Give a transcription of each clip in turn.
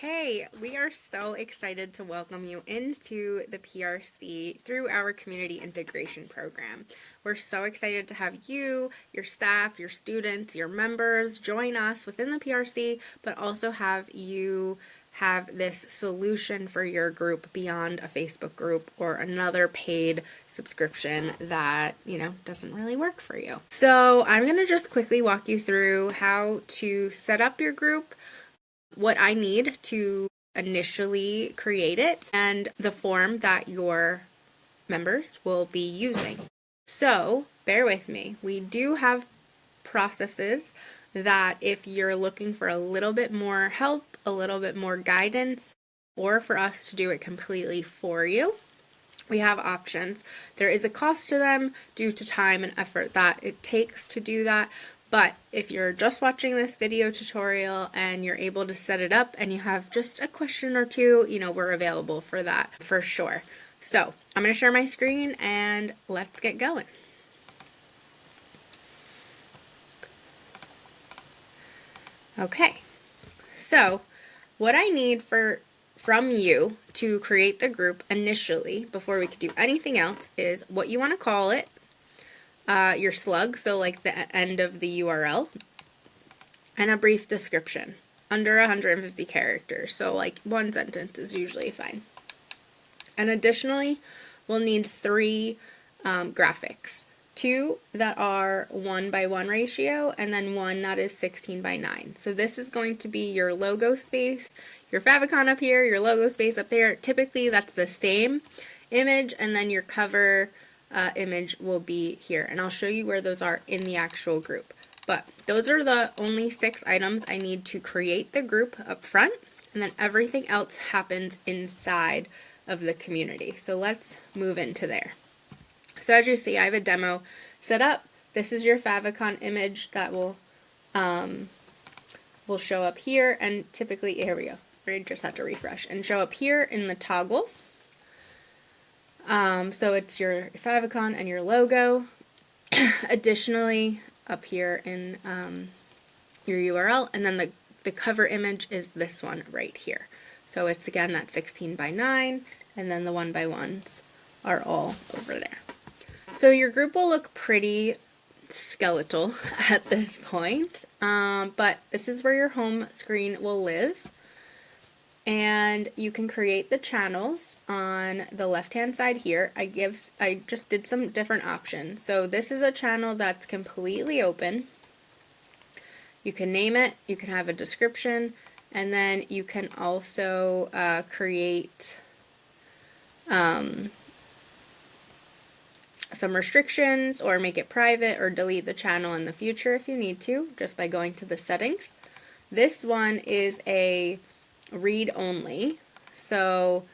Hey, we are so excited to welcome you into the PRC through our community integration program. We're so excited to have you, your staff, your students, your members join us within the PRC, but also have you have this solution for your group beyond a Facebook group or another paid subscription that, doesn't really work for you. So I'm going to just quickly walk you through how to set up your group, what I need to initially create it, and the form that your members will be using. So bear with me. We do have processes that if you're looking for a little bit more help, a little bit more guidance, or for us to do it completely for you, we have options. There is a cost to them due to time and effort that it takes to do that. But if you're just watching this video tutorial and you're able to set it up and you have just a question or two, we're available for that for sure. So I'm going to share my screen and let's get going. Okay, so what I need from you to create the group initially, before we could do anything else, is what you want to call it, your slug, so like the end of the URL, and a brief description under 150 characters, so like one sentence is usually fine. And additionally, we'll need 3 graphics, 2 that are 1:1 ratio, and then 1 that is 16:9. So this is going to be your logo space, your favicon up here, your logo space up there. Typically that's the same image, and then your cover image will be here, and I'll show you where those are in the actual group. But those are the only 6 items I need to create the group up front, and then everything else happens inside of the community. So let's move into there. So as you see, I have a demo set up. This is your favicon image that will show up here, and typically, here we go. We just have to refresh and show up here in the toggle. So it's your favicon and your logo. Additionally, up here in your URL, and then the cover image is this one right here. So it's again that 16:9, and then the 1:1s are all over there. So your group will look pretty skeletal at this point, but this is where your home screen will live. And you can create the channels on the left hand side here. I just did some different options. So this is a channel that's completely open. You can name it, you can have a description, and then you can also create some restrictions or make it private or delete the channel in the future if you need to, just by going to the settings. This one is a read only, so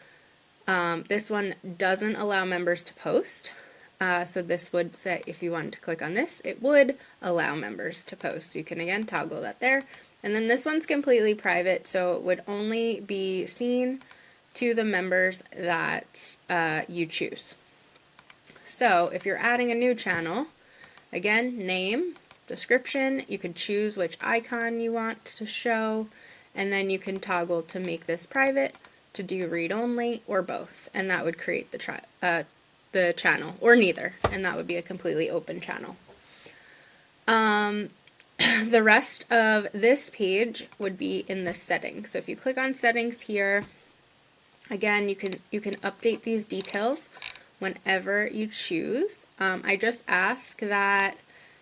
this one doesn't allow members to post. So this would say, if you wanted to click on this, it would allow members to post. You can again toggle that there. And then this one's completely private, so it would only be seen to the members that you choose. So if you're adding a new channel, again, name, description, you can choose which icon you want to show, and then you can toggle to make this private, to do read only, or both, and that would create the channel, or neither, and that would be a completely open channel. The rest of this page would be in the settings. So if you click on settings here, again, you can update these details whenever you choose. I just ask that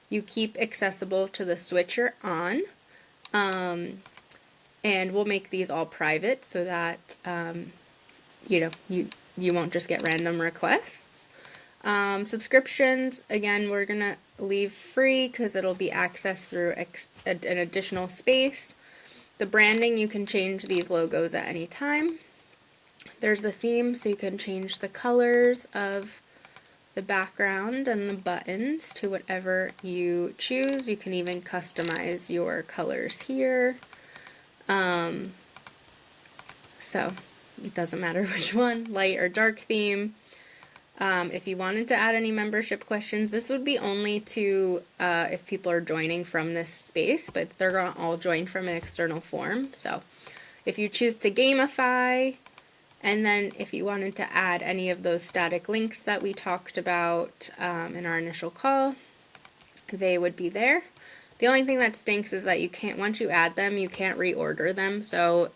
you keep accessible to the switcher on. And we'll make these all private so that, you won't just get random requests. Subscriptions, again, we're going to leave free because it'll be accessed through an additional space. The branding, you can change these logos at any time. There's the theme, so you can change the colors of the background and the buttons to whatever you choose. You can even customize your colors here. So it doesn't matter which one, light or dark theme. If you wanted to add any membership questions, this would be only to if people are joining from this space, but they're going to all join from an external form. So If you choose to gamify, and then if you wanted to add any of those static links that we talked about in our initial call, they would be there. The only thing that stinks is that you can't, once you add them, you can't reorder them. So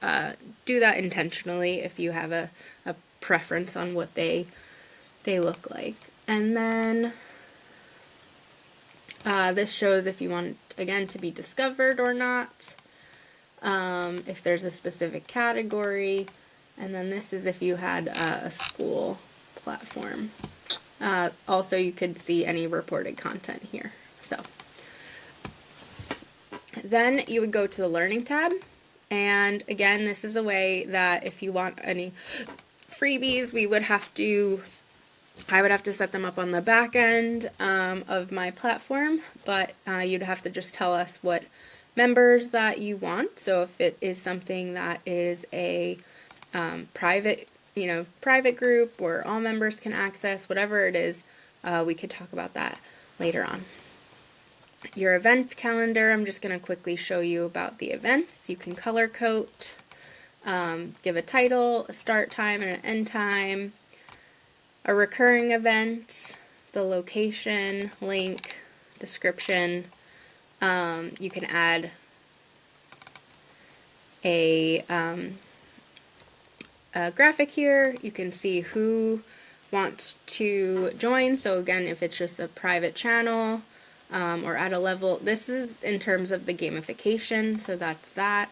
do that intentionally if you have a preference on what they look like. And then this shows if you want, again, to be discovered or not, if there's a specific category, and then this is if you had a school platform. Also, you could see any reported content here. So then you would go to the Learning tab, and again, this is a way that if you want any freebies, I would have to set them up on the back end of my platform, but you'd have to just tell us what members that you want. So if it is something that is a private group where all members can access, whatever it is, we could talk about that later on. Your events calendar, I'm just going to quickly show you about the events. You can color code, give a title, a start time and an end time, a recurring event, the location, link, description. You can add a graphic here. You can see who wants to join. So again, if it's just a private channel or at a level, this is in terms of the gamification. So that's that.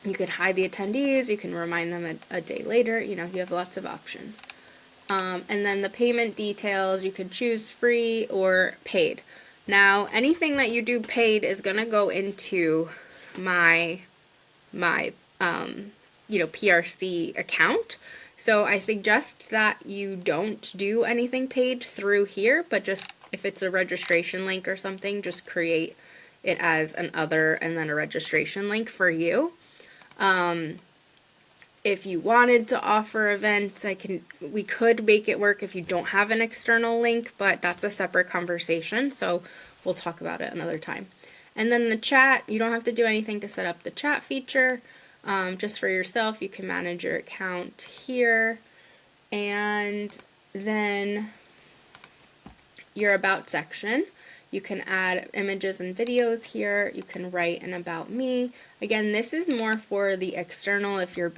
You could hide the attendees, you can remind them a day later, you have lots of options. And then the payment details, you could choose free or paid. Now, anything that you do paid is going to go into my PRC account. So I suggest that you don't do anything paid through here, but just if it's a registration link or something, just create it as an other and then a registration link for you. If you wanted to offer events, we could make it work if you don't have an external link, but that's a separate conversation, so we'll talk about it another time. And then the chat, you don't have to do anything to set up the chat feature. Just for yourself, you can manage your account here. And then your About section. You can add images and videos here. You can write an About Me. Again, this is more for the external if you're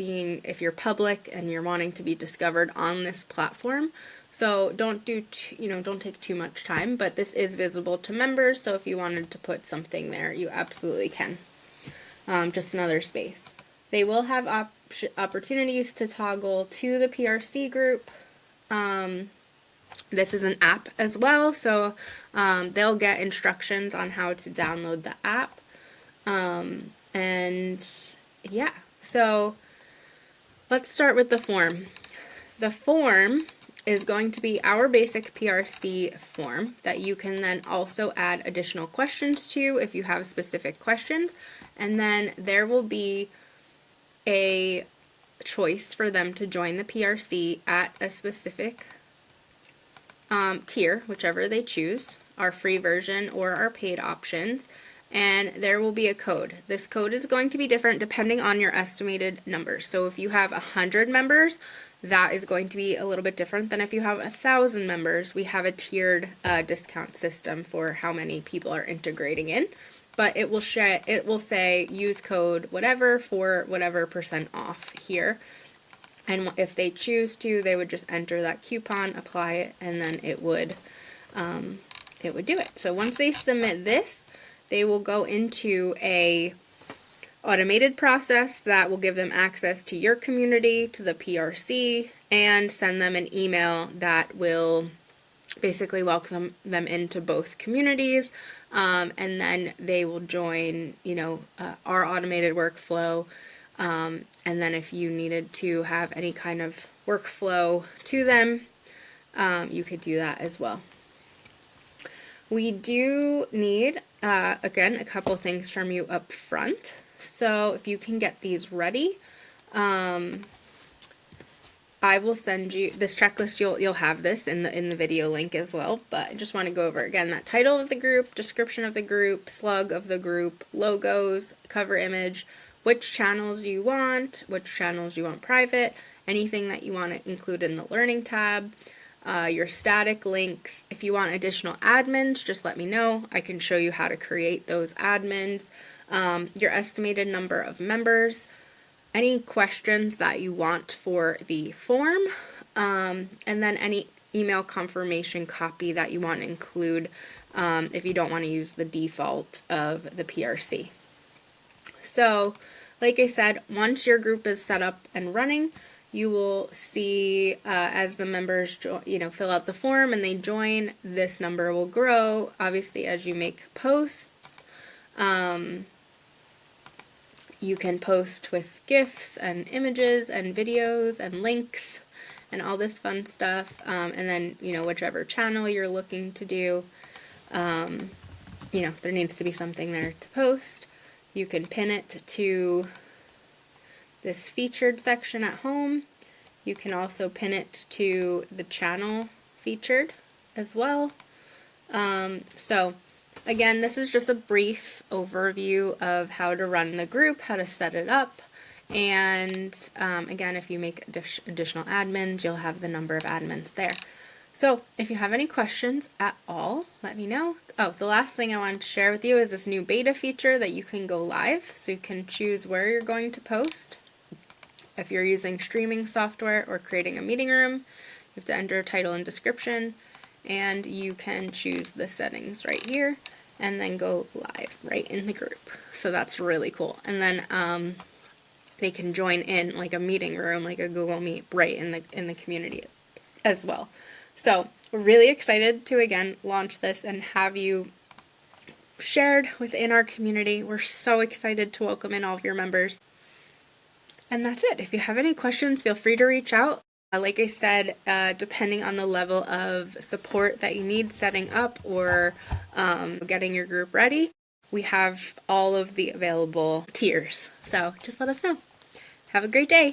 public and you're wanting to be discovered on this platform. So don't take too much time, but this is visible to members. So if you wanted to put something there, you absolutely can. Just another space. They will have opportunities to toggle to the PRC group. This is an app as well, so they'll get instructions on how to download the app. And yeah, so let's start with the form. The form is going to be our basic PRC form that you can then also add additional questions to if you have specific questions. And then there will be a choice for them to join the PRC at a specific tier, whichever they choose, our free version or our paid options, and there will be a code. This code is going to be different depending on your estimated numbers. So if you have 100 members, that is going to be a little bit different than if you have 1,000 members. We have a tiered discount system for how many people are integrating in, but it will say use code whatever for whatever % off here. And if they choose to, they would just enter that coupon, apply it, and then it would do it. So once they submit this, they will go into a automated process that will give them access to your community, to the PRC, and send them an email that will basically welcome them into both communities. And then they will join, our automated workflow. And then if you needed to have any kind of workflow to them, you could do that as well. We do need, again, a couple things from you up front. So if you can get these ready, I will send you this checklist. You'll have this in the video link as well, but I just want to go over again that title of the group, description of the group, slug of the group, logos, cover image, which channels you want, which channels you want private, anything that you want to include in the learning tab, your static links. If you want additional admins, just let me know. I can show you how to create those admins, your estimated number of members, any questions that you want for the form, and then any email confirmation copy that you want to include if you don't want to use the default of the PRC. So, like I said, once your group is set up and running, you will see as the members fill out the form and they join, this number will grow. Obviously, as you make posts, you can post with GIFs and images and videos and links and all this fun stuff. And then, whichever channel you're looking to do, there needs to be something there to post. You can pin it to this featured section at home. You can also pin it to the channel featured as well. So again, this is just a brief overview of how to run the group, how to set it up, and again, if you make additional admins, you'll have the number of admins there. So if you have any questions at all, let me know. Oh, the last thing I wanted to share with you is this new beta feature that you can go live, so you can choose where you're going to post. If you're using streaming software or creating a meeting room, you have to enter a title and description, and you can choose the settings right here and then go live right in the group. So that's really cool. And then they can join in like a meeting room, like a Google Meet, right in the community as well. So we're really excited to again launch this and have you shared within our community. We're so excited to welcome in all of your members. And that's it. If you have any questions, feel free to reach out. Like I said, depending on the level of support that you need setting up or getting your group ready, we have all of the available tiers. So just let us know. Have a great day.